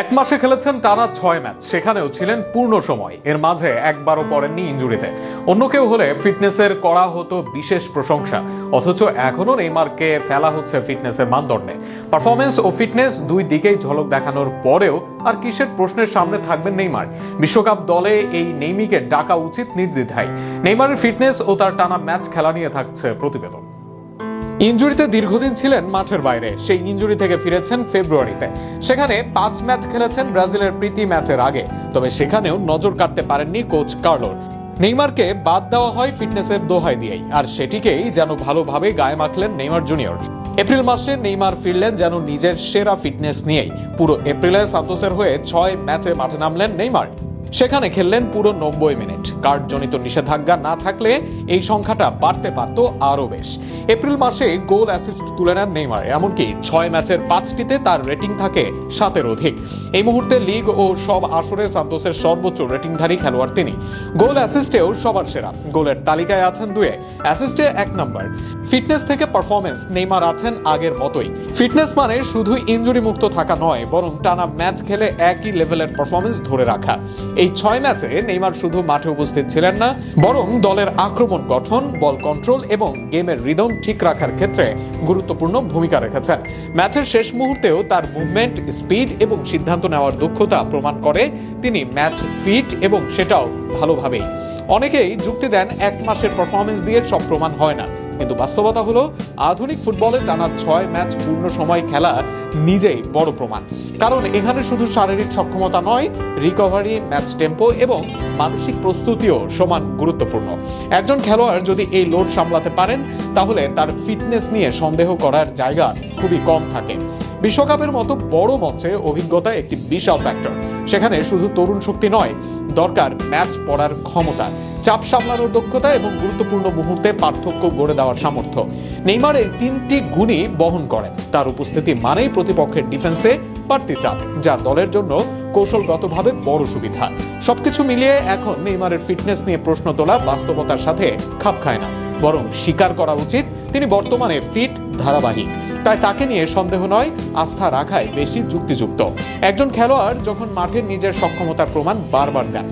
এক মাসে খেলেছেন টানা 6 ম্যাচ, সেখানেও ছিলেন পূর্ণ সময়। এর মাঝে একবারও পড়েননি ইনজুরিতে। অন্য কেউ হলে ফিটনেসের করা হতো বিশেষ প্রশংসা, অথচ এখনো নেইমারকে ফেলা হচ্ছে ফিটনেসের মানদণ্ডে। পারফরমেন্স ও ফিটনেস দুই দিকেই ঝলক দেখানোর পরেও আর কিসের প্রশ্নের সামনে থাকবেন নেইমার? বিশ্বকাপ দলে এই নেইমিকে ডাকা উচিত নির্দ্বিধায়। নেইমারের ফিটনেস ও তার টানা ম্যাচ খেলা নিয়ে থাকছে প্রতিবেদন। ইনজুরিতে দীর্ঘদিন ছিলেন মাঠের বাইরে। সেই ইনজুরি থেকে ফিরেছেন ফেব্রুয়ারিতে। সেখানে 5 ম্যাচ খেলেছেন ব্রাজিলের প্রীতি ম্যাচের আগে। তবে সেখানেও নজর কাটতে পারেননি কোচ কার্লোর। নেইমারকে বাদ দেওয়া হয় ফিটনেসের দোহাই দিয়েই, আর সেটিকেই যেন ভালোভাবে গায়ে মাখলেন নেইমার জুনিয়র। এপ্রিল মাসে নেইমার ফিরলেন যেন নিজের সেরা ফিটনেস নিয়েই। পুরো এপ্রিলে সান্তোসের হয়ে 6 ম্যাচে মাঠে নামলেন নেইমার। সেখানে খেললেন পুরো 90 মিনিট। কার্ডজনিত নিষেধাজ্ঞা না থাকলে এই সংখ্যাটা বাড়তে পারত আরও বেশ। এপ্রিল মাসে গোল অ্যাসিস্ট তুলে নেন নেইমার, এমনকি 6 ম্যাচের 5টিতে তার রেটিং থাকে 7-এর অধিক। এই মুহূর্তে লিগ ও সব আসরে সান্তোসের সর্বোচ্চ রেটিংধারী খেলোয়াড় তিনি। গোল অ্যাসিস্টেও সবার সেরা। গোলের তালিকায় আছেন 2-এ, অ্যাসিস্টে 1 নম্বর। ফিটনেস থেকে পারফরমেন্স নেইমার আছেন আগের মতোই। ফিটনেস মানে শুধু ইনজুরি মুক্ত থাকা নয়, বরং টানা ম্যাচ খেলে একই লেভেলের পারফরমেন্স ধরে রাখা। এই 6 ম্যাচে নেইমার শুধু মাঠে উপস্থিত ছিলেন না, বরং দলের আক্রমণ গঠন, বল কন্ট্রোল এবং গেমের রিদম ঠিক রাখার ক্ষেত্রে গুরুত্বপূর্ণ ভূমিকা রেখেছেন। ম্যাচের শেষ মুহূর্তেও তার মুভমেন্ট, স্পিড এবং সিদ্ধান্ত নেওয়ার দক্ষতা প্রমাণ করে তিনি ম্যাচ ফিট, এবং সেটাও ভালোভাবেই। অনেকেই যুক্তি দেন 1 মাসের পারফরমেন্স দিয়ে সব প্রমাণ হয় না, কিন্তু বাস্তবতা হলো আধুনিক ফুটবলে টানা 6 ম্যাচ পূর্ণ সময় খেলা নিজেই বড় প্রমাণ। কারণ এখানে শুধু শারীরিক সক্ষমতা নয়, রিকভারি, ম্যাচ টেম্পো এবং মানসিক প্রস্তুতিও সমান গুরুত্বপূর্ণ। একজন খেলোয়াড় যদি এই লোড সামলাতে পারেন, তাহলে তার ফিটনেস নিয়ে সন্দেহ করার জায়গা খুবই কম থাকে। বিশ্বকাপের মতো বড় মঞ্চে অভিজ্ঞতা একটি বিশাল ফ্যাক্টর। সেখানে শুধু তরুণ শক্তি নয়, দরকার ম্যাচ পড়ার ক্ষমতা, চাপ সামলানোর দক্ষতা এবং গুরুত্বপূর্ণ মুহূর্তে পার্থক্য গড়ে দেওয়ার সামর্থ্য। নেইমার এই 3টি গুণই বহন করেন। তার উপস্থিতি মানেই প্রতিপক্ষের ডিফেন্সে বাড়তি চাপ, যা দলের জন্য কৌশলগতভাবে বড় সুবিধা। সবকিছু মিলিয়ে এখন নেইমারের ফিটনেস নিয়ে প্রশ্ন তোলা বাস্তবতার সাথে খাপ খায় না, বরং স্বীকার করা উচিত তিনি বর্তমানে ফিট, ধারাবাহিক। তাই তাকে নিয়ে সন্দেহ নয়, আস্থা রাখাই বেশি যুক্তিযুক্ত। একজন খেলোয়াড় যখন মাঠে নিজের সক্ষমতার প্রমাণ বারবার দেন,